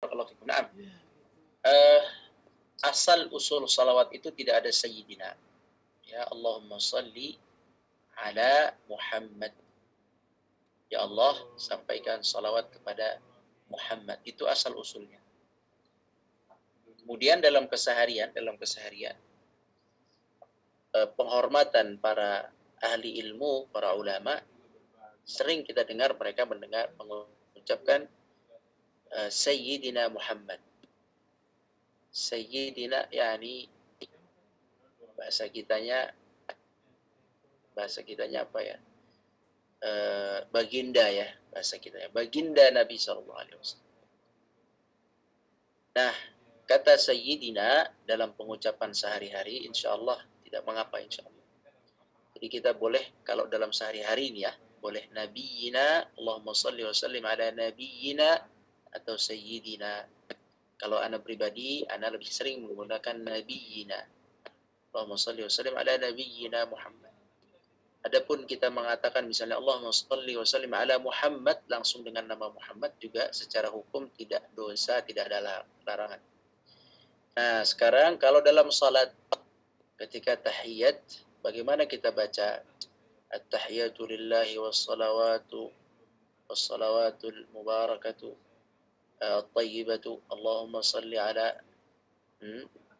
barakallahu fikum. Naam. Eh, asal usul salawat itu tidak ada sayyidina. Ya Allahumma salli ala Muhammad. Ya Allah, sampaikan salawat kepada Muhammad. Itu asal usulnya. Kemudian dalam keseharian, penghormatan para ahli ilmu, para ulama, sering kita dengar mereka mengucapkan Sayyidina Muhammad. Sayyidina, yakni bahasa kitanya apa ya? Baginda ya, bahasa kitanya. Baginda Nabi SAW. Nah, kata Sayyidina dalam pengucapan sehari-hari, insya Allah tidak mengapa, insya Allah. Jadi kita boleh, kalau dalam sehari-hari ini ya, boleh Nabiyina, Allahumma salli wa sallim ala Nabiyina, atau Sayyidina. Kalau ana pribadi, ana lebih sering menggunakan Nabiyina. Allahumma salli wa sallim ala Nabiyina Muhammad. Adapun kita mengatakan misalnya Allahumma salli wa sallim ala Muhammad, langsung dengan nama Muhammad, juga secara hukum tidak dosa, tidak ada larangan. Nah, sekarang kalau dalam salat ketika tahiyat, bagaimana kita baca? At-tahiyatu lillahi wassalawatul mubarakatu at-tayyibatu Allahumma salli ala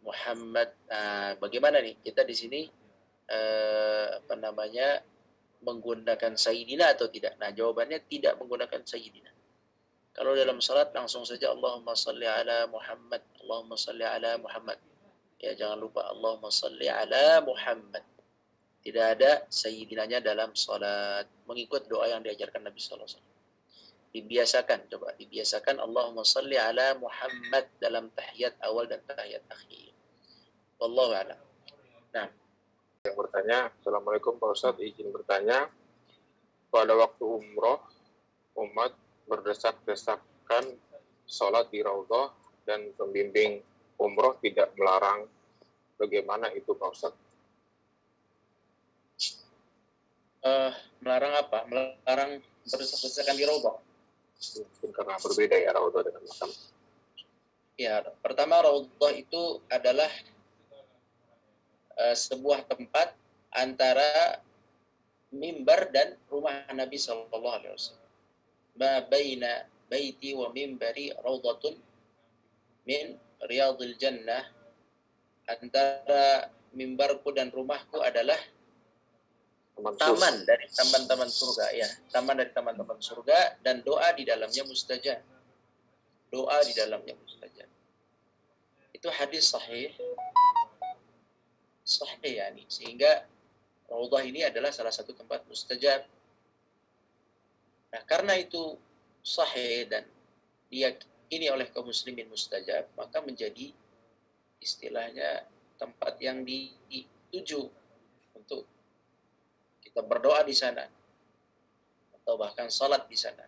Muhammad. Nah, bagaimana nih kita di sini menggunakan sayyidina atau tidak? Nah, jawabannya tidak menggunakan sayyidina. Kalau dalam salat langsung saja Allahumma salli ala Muhammad, Allahumma salli ala Muhammad. Ya, jangan lupa Allahumma salli ala Muhammad. Tidak ada sayyidinanya dalam salat, mengikut doa yang diajarkan Nabi sallallahu alaihi wasallam. Dibiasakan Allahumma salli ala Muhammad dalam tahiyat awal dan tahiyat akhir. Wallahu a'lam. Nah, yang bertanya, Assalamualaikum Pak Ustadz, izin bertanya, pada waktu umroh umat berdesak-desakan sholat di Raudhah dan pembimbing umroh tidak melarang, bagaimana itu Pak Ustadz? Melarang apa? Melarang berdesak-desakan di Raudhah? Mungkin karena berbeda ya Raudhah dengan makam. Ya, pertama Raudhah itu adalah sebuah tempat antara mimbar dan rumah Nabi sallallahu alaihi wasallam. Ma baina baiti wa mimbari raudhatun min riyadil jannah. Antara mimbarku dan rumahku adalah taman dari taman-taman surga, ya, taman dari taman-taman surga, dan doa di dalamnya mustajab. Doa di dalamnya mustajab. Itu hadis sahih yani, sehingga Raudhah ini adalah salah satu tempat mustajab. Nah, karena itu sahih dan diyakini oleh kaum muslimin mustajab, maka menjadi istilahnya tempat yang dituju untuk kita berdoa di sana atau bahkan salat di sana.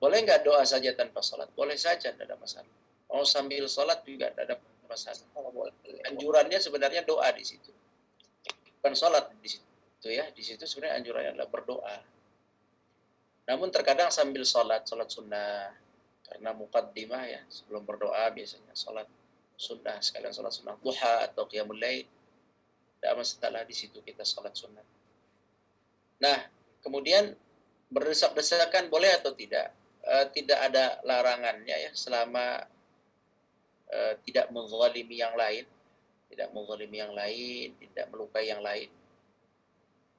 Boleh nggak doa saja tanpa salat? Boleh saja, tidak ada masalah. Mau sambil salat juga tidak ada masalah. Anjurannya sebenarnya doa di situ, bukan salat di situ ya. Di situ sebenarnya anjurannya adalah berdoa. Namun terkadang sambil salat sunnah, karena muqaddimah ya, sebelum berdoa biasanya salat sunnah, sekalian salat sunnah duha atau qiyamul lail, tidak masalah di situ kita salat sunnah. Nah, kemudian berdesak-desakan boleh atau tidak? Tidak ada larangannya ya, selama tidak menzalimi yang lain, tidak melukai yang lain.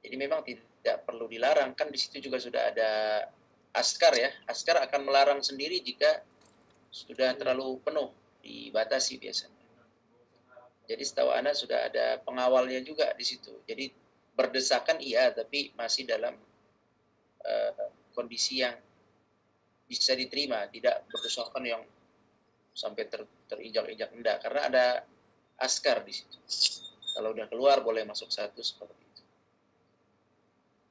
Jadi memang tidak perlu dilarang, kan di situ juga sudah ada askar ya. Askar akan melarang sendiri jika sudah terlalu penuh, dibatasi biasanya. Jadi setahu Ana sudah ada pengawalnya juga di situ. Jadi berdesakan iya, tapi masih dalam kondisi yang bisa diterima, tidak berdesakan yang sampai terinjak-injak, enggak, karena ada askar di situ. Kalau udah keluar boleh masuk satu seperti itu.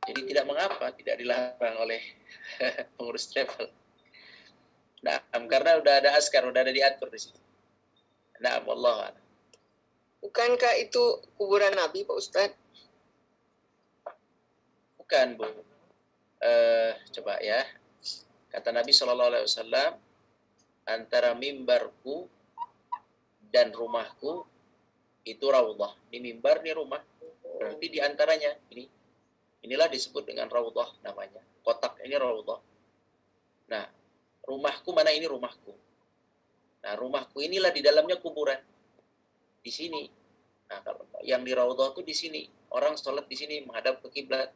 Jadi tidak mengapa, tidak dilarang oleh pengurus travel. Nah, karena udah ada askar, udah ada diatur di situ. Nah, wallahu a'lam. Bukankah itu kuburan Nabi, Pak Ustadz? Bukan, Bu. Coba ya. Kata Nabi SAW, antara mimbarku dan rumahku itu raudhah. Ini mimbar, ini rumah. Berarti di antaranya inilah disebut dengan raudhah namanya. Kotak ini raudhah. Nah, rumahku mana ini rumahku. Nah, rumahku inilah di dalamnya kuburan. Di sini. Nah, kalau yang di raudhah itu di sini. Orang sholat di sini menghadap ke kiblat.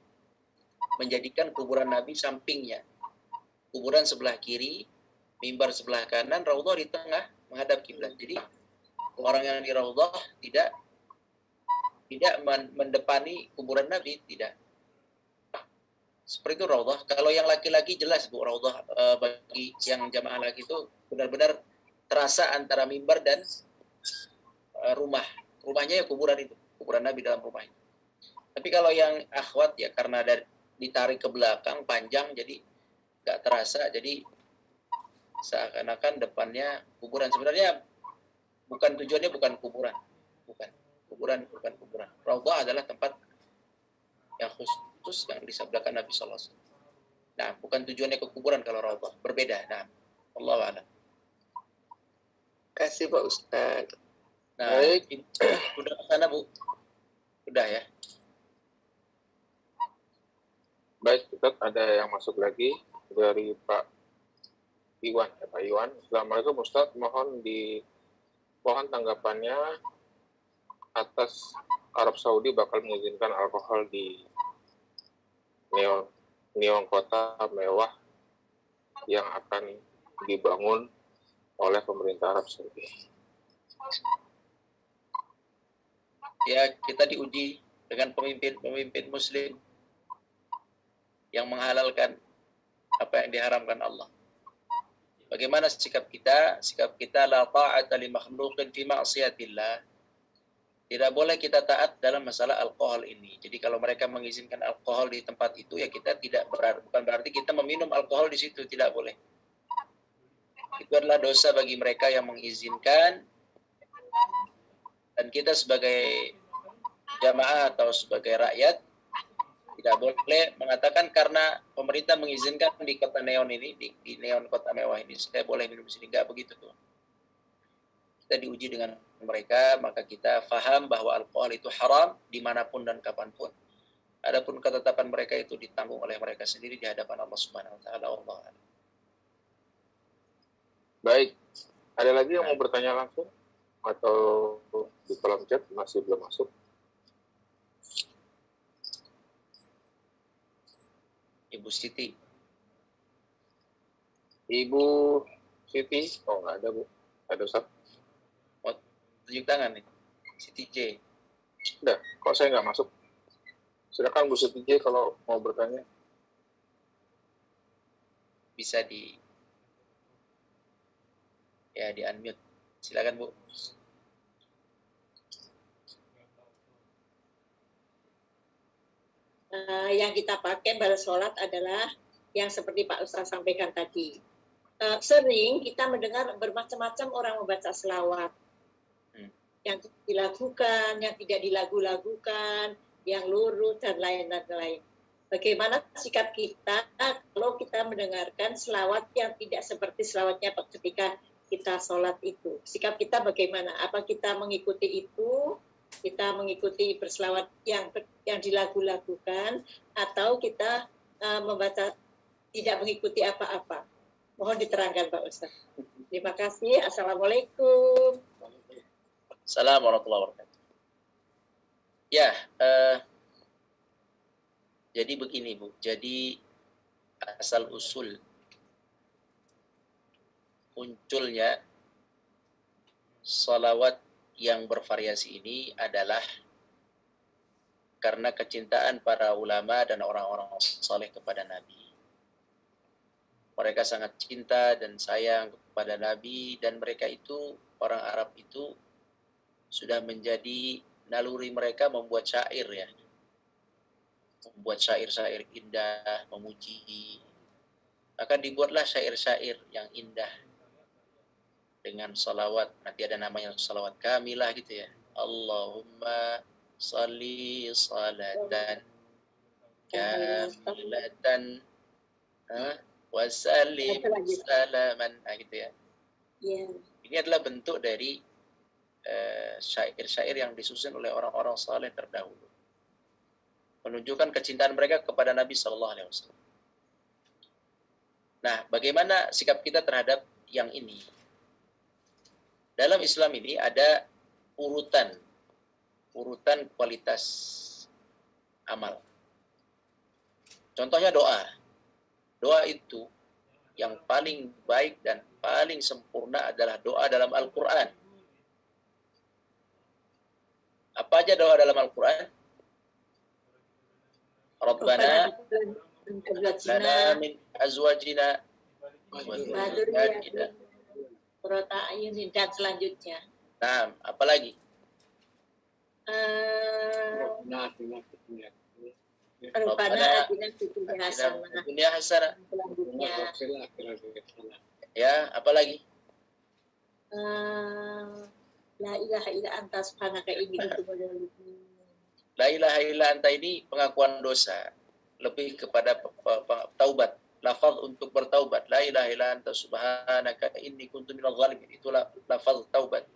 Menjadikan kuburan Nabi sampingnya. Kuburan sebelah kiri, mimbar sebelah kanan, raudhah di tengah menghadap kiblat. Jadi orang yang di raudhah tidak mendepani kuburan Nabi, tidak. Seperti itu raudhah. Kalau yang laki-laki jelas Bu, raudhah bagi yang jamaah laki itu benar-benar terasa antara mimbar dan rumah. Rumahnya ya kuburan itu, kuburan Nabi dalam rumah itu. Tapi kalau yang akhwat ya karena ditarik ke belakang panjang jadi nggak terasa, jadi seakan-akan depannya kuburan. Sebenarnya tujuannya bukan kuburan, bukan kuburan. Raudhah adalah tempat yang khusus yang disabdakan Nabi Sallallahu Alaihi Wasallam. Nah, bukan tujuannya ke kuburan kalau raudhah, berbeda. Nah, Allahu a'lam. Kasih Pak Ustadz. Nah, sudah ke sana Bu? Sudah ya. Baik, Ustaz, ada yang masuk lagi dari Pak Iwan. Pak Iwan, Assalamualaikum Ustaz, mohon tanggapannya atas Arab Saudi bakal mengizinkan alkohol di neon kota mewah yang akan dibangun oleh pemerintah Arab Saudi. Ya, kita diuji dengan pemimpin Muslim yang menghalalkan apa yang diharamkan Allah. Bagaimana sikap kita? Sikap kita la ta'ata li makhluqin fi ma'siyatillah. Tidak boleh kita taat dalam masalah alkohol ini. Jadi kalau mereka mengizinkan alkohol di tempat itu, ya kita bukan berarti kita meminum alkohol di situ, tidak boleh. Itu adalah dosa bagi mereka yang mengizinkan, dan kita sebagai jamaah atau sebagai rakyat tidak boleh mengatakan karena pemerintah mengizinkan di kota neon ini, di neon kota mewah ini, saya boleh minum di sini. Enggak begitu tuh. Kita diuji dengan mereka, maka kita faham bahwa alkohol itu haram dimanapun dan kapanpun. Adapun ketetapan mereka itu ditanggung oleh mereka sendiri di hadapan Allah Subhanahu Wa Taala. Allah. Baik, ada lagi yang mau bertanya langsung atau di kolom chat masih belum masuk? Ibu Siti. Ibu Siti, oh nggak ada Bu, ada Ustaz. Mau tunjuk tangan nih, Siti J. Udah, kok saya nggak masuk? Silakan Bu Siti J kalau mau bertanya. Bisa di unmute. Silakan Bu. Yang kita pakai pada sholat adalah yang seperti Pak Ustaz sampaikan tadi. Sering kita mendengar bermacam-macam orang membaca selawat. Yang dilakukan, yang tidak dilagu-lagukan, yang lurus, dan lain-lain. Bagaimana sikap kita kalau kita mendengarkan selawat yang tidak seperti selawatnya ketika kita sholat itu? Sikap kita bagaimana? Apa kita mengikuti itu? Kita mengikuti berselawat yang dilagu-lagukan, atau kita membaca tidak mengikuti apa-apa? Mohon diterangkan Pak Ustaz. Terima kasih. Assalamualaikum. Assalamualaikum warahmatullahi wabarakatuh. Ya, jadi begini Bu. Jadi asal usul munculnya salawat yang bervariasi ini adalah karena kecintaan para ulama dan orang-orang saleh kepada Nabi. Mereka sangat cinta dan sayang kepada Nabi, dan mereka itu, orang Arab itu, sudah menjadi naluri mereka membuat syair ya. Membuat syair-syair indah, memuji. Maka dibuatlah syair-syair yang indah dengan salawat. Nanti ada namanya salawat kamilah gitu ya. Allahumma salli salatan kamilatan wa sallim salaman, gitu ya. Ya. Ini adalah bentuk dari syair-syair yang disusun oleh orang-orang saleh terdahulu, menunjukkan kecintaan mereka kepada Nabi Shallallahu Alaihi Wasallam. Nah, bagaimana sikap kita terhadap yang ini? Dalam Islam ini ada urutan kualitas amal. Contohnya doa. Doa itu yang paling baik dan paling sempurna adalah doa dalam Al-Quran. Apa aja doa dalam Al-Quran? Rabbana lana min azwajina wa dhurriyyatina Qurrata a'yunin dan selanjutnya. Nah, apa lagi? Rabbana atina fid dunya hasanah. Dunia hasanah. Selanjutnya. Ya, apa lagi? La ilaha illa anta subhanaka inni kuntu minadz dzalimin. La ilaha illa anta ini pengakuan dosa, lebih kepada taubat, lafaz untuk bertaubat. La ilaha illa anta subhanaka inni kuntu minadz dzalimin, itulah lafaz taubat.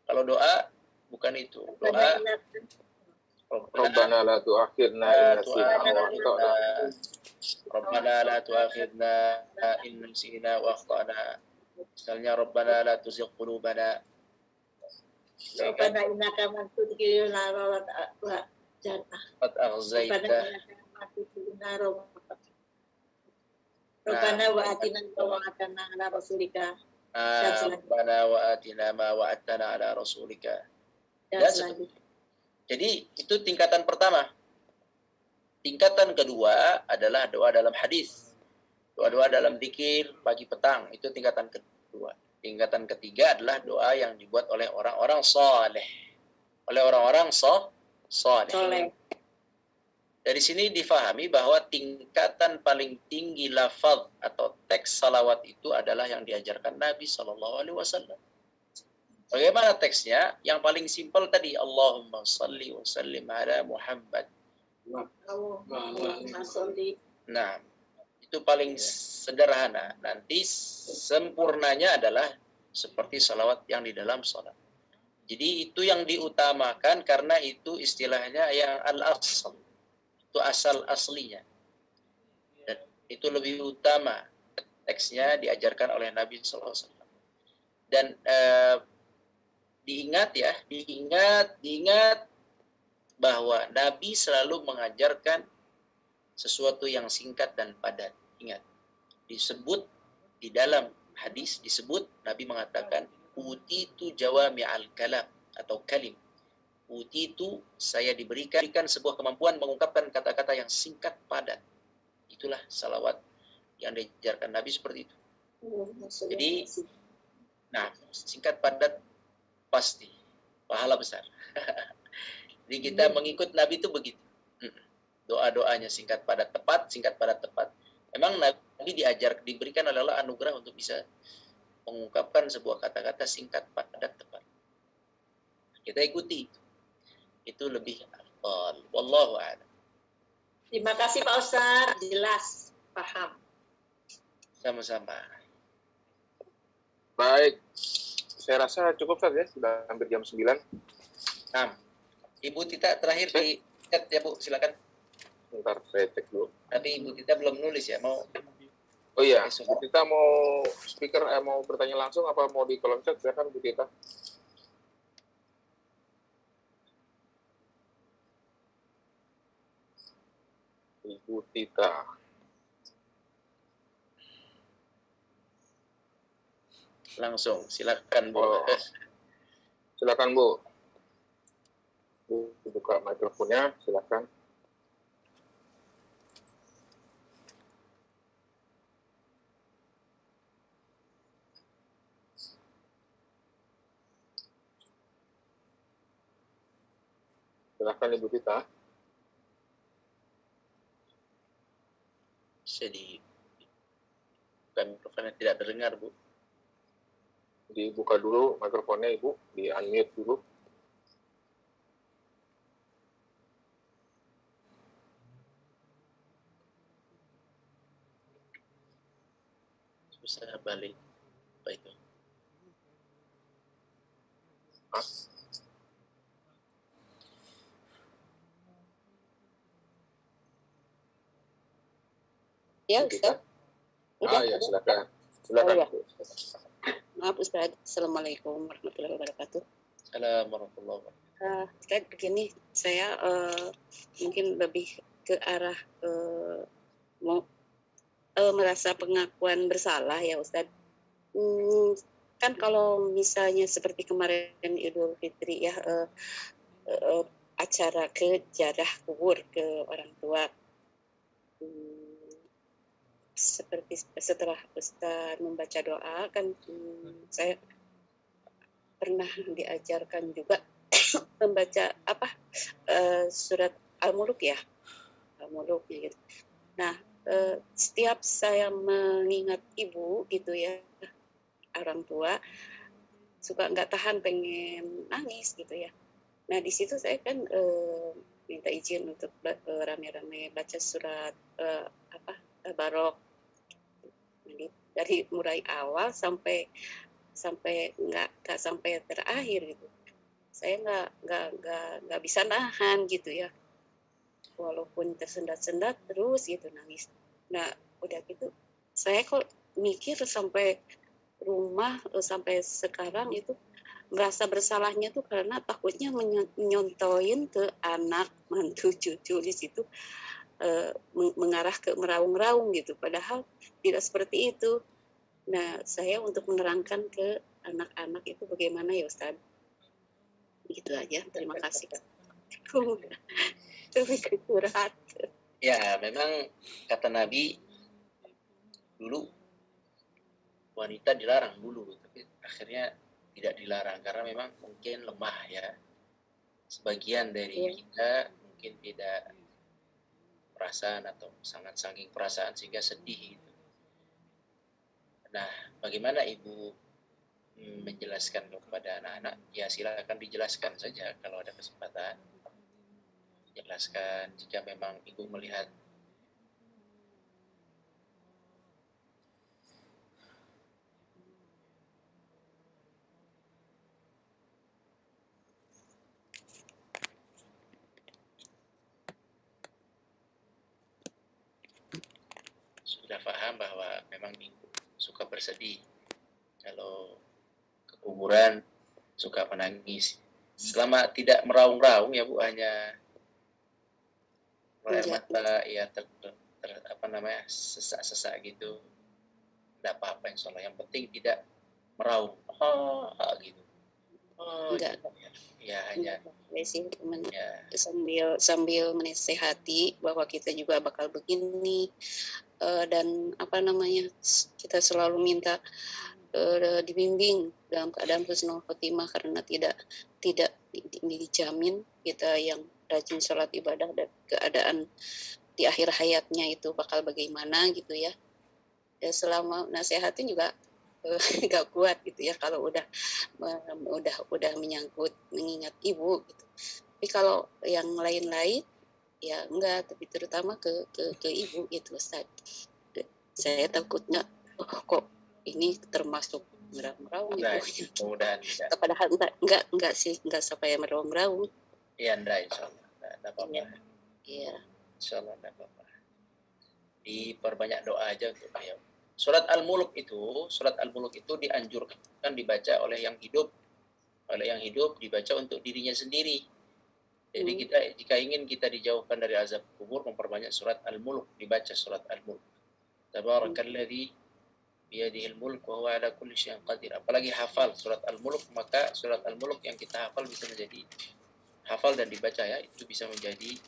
Kalau doa bukan itu. Doa Rabbana la tu'akhirna in nasina wa akhtana. Rabbana la tu'akhirna in nasina wa akhtana. Misalnya Rabbana la tuzigh qulubana. Rabbana innaka man tudkhilil nara wa jannah. Qad aghzayta. Rabbana wa atina ma wa'adtana ala rasulika. Rabbana wa atina ma wa'adtana ala rasulika. Dan selanjutnya. Jadi itu tingkatan pertama. Tingkatan kedua adalah doa dalam hadis. Doa-doa dalam zikir pagi petang, itu tingkatan kedua. Tingkatan ketiga adalah doa yang dibuat oleh orang-orang saleh. Oleh orang-orang saleh. Dari sini difahami bahwa tingkatan paling tinggi lafaz atau teks salawat itu adalah yang diajarkan Nabi Shallallahu Alaihi Wasallam. Bagaimana teksnya? Yang paling simpel tadi, Allahumma salli wa sallim ala Muhammad. Nah, itu paling sederhana. Nanti sempurnanya adalah seperti salawat yang di dalam salat. Jadi itu yang diutamakan karena itu istilahnya yang al-asl. Itu asal aslinya. Dan itu lebih utama teksnya diajarkan oleh Nabi sallallahu alaihi wasallam. Dan diingat bahwa Nabi selalu mengajarkan sesuatu yang singkat dan padat. Ingat, disebut di dalam hadis disebut Nabi mengatakan utitu jawami'al kalam atau kalim. Utitu, saya diberikan sebuah kemampuan mengungkapkan kata-kata yang singkat padat. Itulah salawat yang diajarkan Nabi seperti itu. Jadi, nah, singkat padat pasti pahala besar. Jadi kita mengikut Nabi itu begitu. Doa-doanya singkat padat tepat, singkat padat tepat. Memang Nabi diberikan oleh Allah anugerah untuk bisa mengungkapkan sebuah kata-kata singkat padat tepat. Kita ikuti itu. Itu lebih afdal. Wallahu a'lam. Terima kasih Pak Ustaz, jelas, paham. Sama-sama. Baik. Saya rasa cukup saja, sudah hampir jam 9. Nah, Ibu Tita terakhir di chat ya Bu, silakan. Bentar, saya cek dulu. Tadi Ibu Tita belum nulis ya, mau. Oh iya, Bu Tita mau speaker, mau bertanya langsung apa mau di kolom chat? Silakan Bu Tita. Ibu Tita. Langsung, silakan Bu. Oh. Silakan Bu. Bu, buka mikrofonnya, silakan. Silakan Ibu Tita. Jadi, bukan mikrofonnya tidak terdengar Bu. Dibuka dulu mikrofonnya Ibu, di unmute dulu. Susah balik. Apa itu? Maaf. Ya, Ustaz. Ya, silakan. Oh, ya. Maaf, Ustaz. Assalamualaikum warahmatullahi wabarakatuh. Assalamualaikum warahmatullahi wabarakatuh. Ustaz, begini, saya mungkin lebih ke arah merasa pengakuan bersalah ya, Ustaz. Kan kalau misalnya seperti kemarin Idul Fitri ya, acara ke ziarah kubur ke orang tua. Seperti setelah Ustaz membaca doa kan saya pernah diajarkan juga membaca surat Al-Muluk ya, Al-Muluk gitu. Nah, setiap saya mengingat ibu gitu ya, orang tua, suka nggak tahan pengen nangis gitu ya. Nah di situ saya kan minta izin untuk rame-rame baca surat Tabarok. Dari mulai awal sampai nggak sampai terakhir gitu. Saya nggak bisa nahan gitu ya. Walaupun tersendat-sendat terus gitu nangis. Nah udah gitu saya kok mikir sampai rumah sampai sekarang itu merasa bersalahnya tuh karena takutnya menyontoin ke anak mantu cucu di situ. Mengarah ke meraung-raung gitu, padahal tidak seperti itu. Nah, saya untuk menerangkan ke anak-anak itu bagaimana ya Ustaz? Gitu aja, terima kasih. Itu curhat. Ya, memang kata Nabi dulu wanita dilarang dulu, tapi akhirnya tidak dilarang karena memang mungkin lemah ya. Sebagian dari kita mungkin tidak perasaan atau sangat saking perasaan sehingga sedih gitu. Nah, bagaimana ibu menjelaskan kepada anak-anak? Ya silakan dijelaskan saja kalau ada kesempatan. Jelaskan jika memang ibu melihat sudah paham bahwa memang ibu suka bersedih kalau ke kuburan, suka menangis. Selama tidak meraung-raung ya Bu, hanya air mata ya sesak-sesak gitu. Tidak apa-apa insyaallah. Yang penting tidak meraung. Gitu. Enggak. Gitu. Ya hanya sambil menasehati bahwa kita juga bakal begini. Dan kita selalu minta dibimbing dalam keadaan husnul khotimah karena tidak dijamin kita yang rajin sholat ibadah dan keadaan di akhir hayatnya itu bakal bagaimana gitu ya. Ya selama nasihatin juga nggak kuat gitu ya kalau udah menyangkut mengingat ibu gitu. Tapi kalau yang lain-lain ya enggak, tapi terutama ke ibu gitu Ustaz. Saya takutnya kok ini termasuk meraung-raung gitu. Mudah-mudahan tidak. Padahal enggak sih, enggak sampai meraung-raung. Iya, enggak insyaallah. Enggak apa-apa. Iya. Insyaallah enggak apa-apa. Diperbanyak doa aja untuk beliau. Surat Al-Muluk itu dianjurkan dibaca oleh yang hidup. Oleh yang hidup dibaca untuk dirinya sendiri. Jadi kita jika ingin kita dijauhkan dari azab kubur, memperbanyak surat Al-Muluk, dibaca surat Al-Muluk. Tabarakalladzi biyadihil mulk wa huwa ala kulli syai'in qadir. Apalagi hafal surat Al-Muluk, maka surat Al-Muluk yang kita hafal bisa menjadi hafal dan dibaca ya, itu bisa menjadi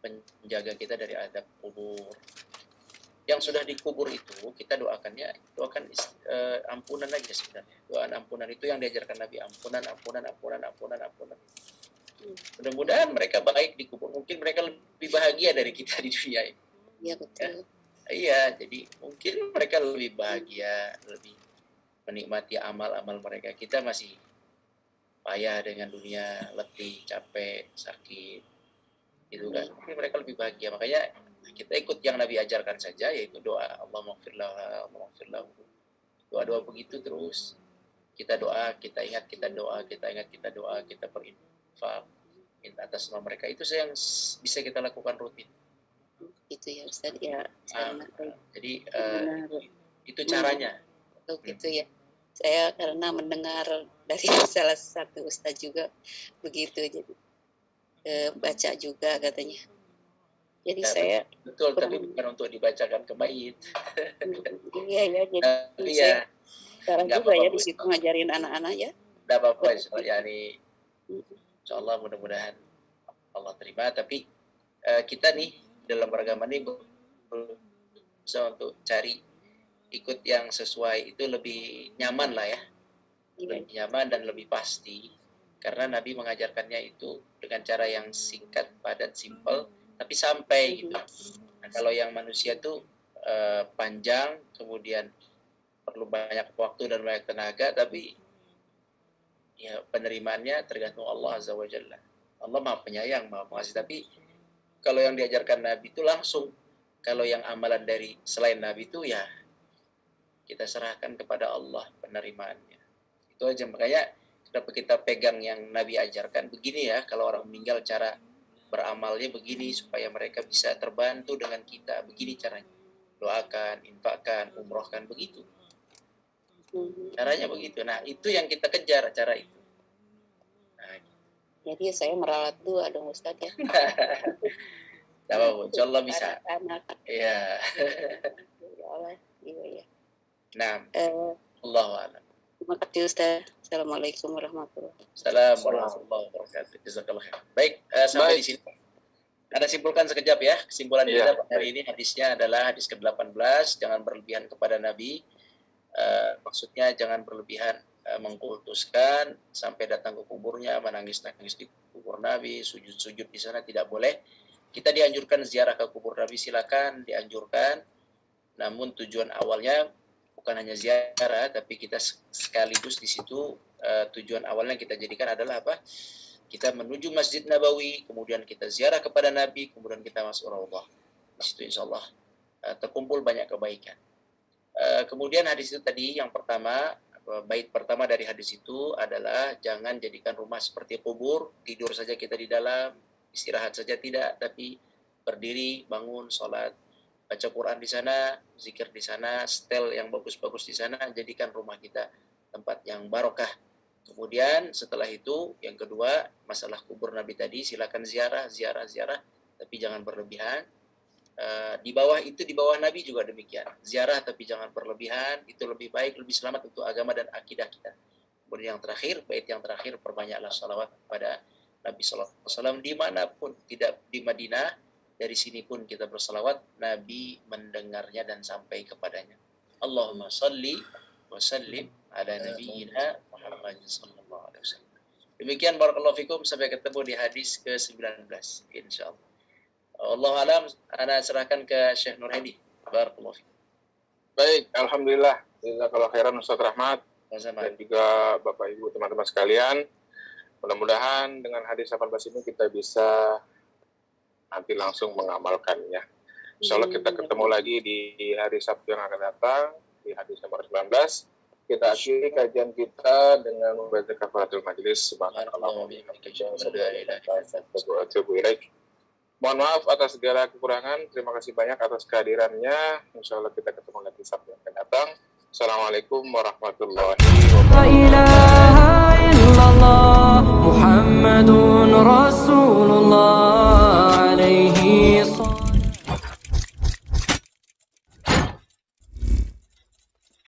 penjaga kita dari azab kubur. Yang sudah dikubur itu kita doakannya, doakan ampunan aja sebenarnya. Doa ampunan itu yang diajarkan Nabi, ampunan. Mudah-mudahan mereka baik di kubur. Mungkin mereka lebih bahagia dari kita di dunia ini. Iya betul. Iya, jadi mungkin mereka lebih bahagia, lebih menikmati amal-amal mereka. Kita masih payah dengan dunia, letih, capek, sakit, gitu kan. Mungkin mereka lebih bahagia. Makanya kita ikut yang Nabi ajarkan saja, yaitu doa Allahumma ighfir lahu. Doa-doa begitu terus. kita doa, kita ingat, kita doa, kita ingat, kita doa, kita berinfak minta atas nama mereka. Itu yang bisa kita lakukan rutin. Itu ya Ustaz ya. Jadi itu caranya. Gitu ya. Saya karena mendengar dari salah satu Ustaz juga begitu, jadi baca juga katanya. Jadi ya, saya betul, tapi bukan untuk dibacakan ke mayit. Iya ya, jadi tapi saya sekarang juga ya di situ Bu. ngajarin anak-anak ya. Tidak apa-apa, insya Allah mudah-mudahan Allah terima. Tapi kita nih dalam beragama ini berusaha untuk cari ikut yang sesuai, itu lebih nyaman lah ya, lebih nyaman dan lebih pasti, karena Nabi mengajarkannya itu dengan cara yang singkat, padat, simpel, tapi sampai gitu. Nah, kalau yang manusia itu panjang, kemudian perlu banyak waktu dan banyak tenaga, tapi ya penerimaannya tergantung Allah Azza wa Jalla. Allah Maha Penyayang, Maha Pengasih. Tapi kalau yang diajarkan Nabi itu langsung. Kalau yang amalan dari selain Nabi itu ya kita serahkan kepada Allah penerimaannya. Itu aja, makanya kenapa kita pegang yang Nabi ajarkan begini ya, kalau orang meninggal cara beramalnya begini supaya mereka bisa terbantu dengan kita, begini caranya. Doakan, infakkan, umrohkan, begitu. Caranya begitu. Nah, itu yang kita kejar, cara itu. Nah, jadi saya meralat dua dong Ustaz ya. Tidak apa-apa, insya Allah bisa. Iya. Ya Allah, iya. Nah, Allahu a'lam. Terima kasih Ustaz. Assalamualaikum warahmatullahi wabarakatuh. Assalamualaikum warahmatullahi wabarakatuh. Jazakallah khair. Baik, sampai di sini. Ada simpulkan sekejap ya. Kesimpulan kita hari ini hadisnya adalah hadis ke-18, jangan berlebihan kepada Nabi. Maksudnya jangan berlebihan mengkultuskan sampai datang ke kuburnya, menangis-nangis di kubur Nabi, sujud-sujud di sana tidak boleh. Kita dianjurkan ziarah ke kubur Nabi, silakan, dianjurkan. Namun tujuan awalnya bukan hanya ziarah, tapi kita sekaligus di situ tujuan awalnya kita jadikan adalah apa? Kita menuju Masjid Nabawi, kemudian kita ziarah kepada Nabi, kemudian kita masuk Raudhah. Di situ insyaallah terkumpul banyak kebaikan. Kemudian hadis itu tadi yang pertama, bait pertama dari hadis itu adalah jangan jadikan rumah seperti kubur, tidur saja kita di dalam, istirahat saja tidak, tapi berdiri, bangun, sholat, baca Quran di sana, zikir di sana, setel yang bagus-bagus di sana, jadikan rumah kita tempat yang barokah. Kemudian setelah itu yang kedua, masalah kubur Nabi tadi, silakan ziarah, tapi jangan berlebihan. Di bawah Nabi juga demikian, ziarah tapi jangan berlebihan, itu lebih baik, lebih selamat untuk agama dan akidah kita. Kemudian yang terakhir, bait yang terakhir, perbanyaklah salawat kepada Nabi SAW dimanapun, tidak di Madinah, dari sini pun kita bersalawat, Nabi mendengarnya dan sampai kepadanya. Allahumma salli wa sallim ala nabiyyina Muhammad sallallahu alaihi wasallam. Demikian, barakallahu fikum, sampai ketemu di hadis ke-19 insyaallah. Allah alam, ana serahkan ke Syekh Nur Hadi. Barakallahu fikum. Baik, alhamdulillah. Jazakallahu khairan Ustaz Rahmat. Dan juga Bapak Ibu teman-teman sekalian. Mudah-mudahan dengan hadis 18 ini kita bisa nanti langsung mengamalkannya. Insyaallah kita ketemu lagi di hari Sabtu yang akan datang, di hadis nomor 19. Kita akhiri kajian kita dengan membaca kafaratul majelis. Subhanallah wa bihamdihi. Mohon maaf atas segala kekurangan. Terima kasih banyak atas kehadirannya. Insyaallah kita ketemu lagi Sabtu yang akan datang. Assalamualaikum warahmatullahi wabarakatuh.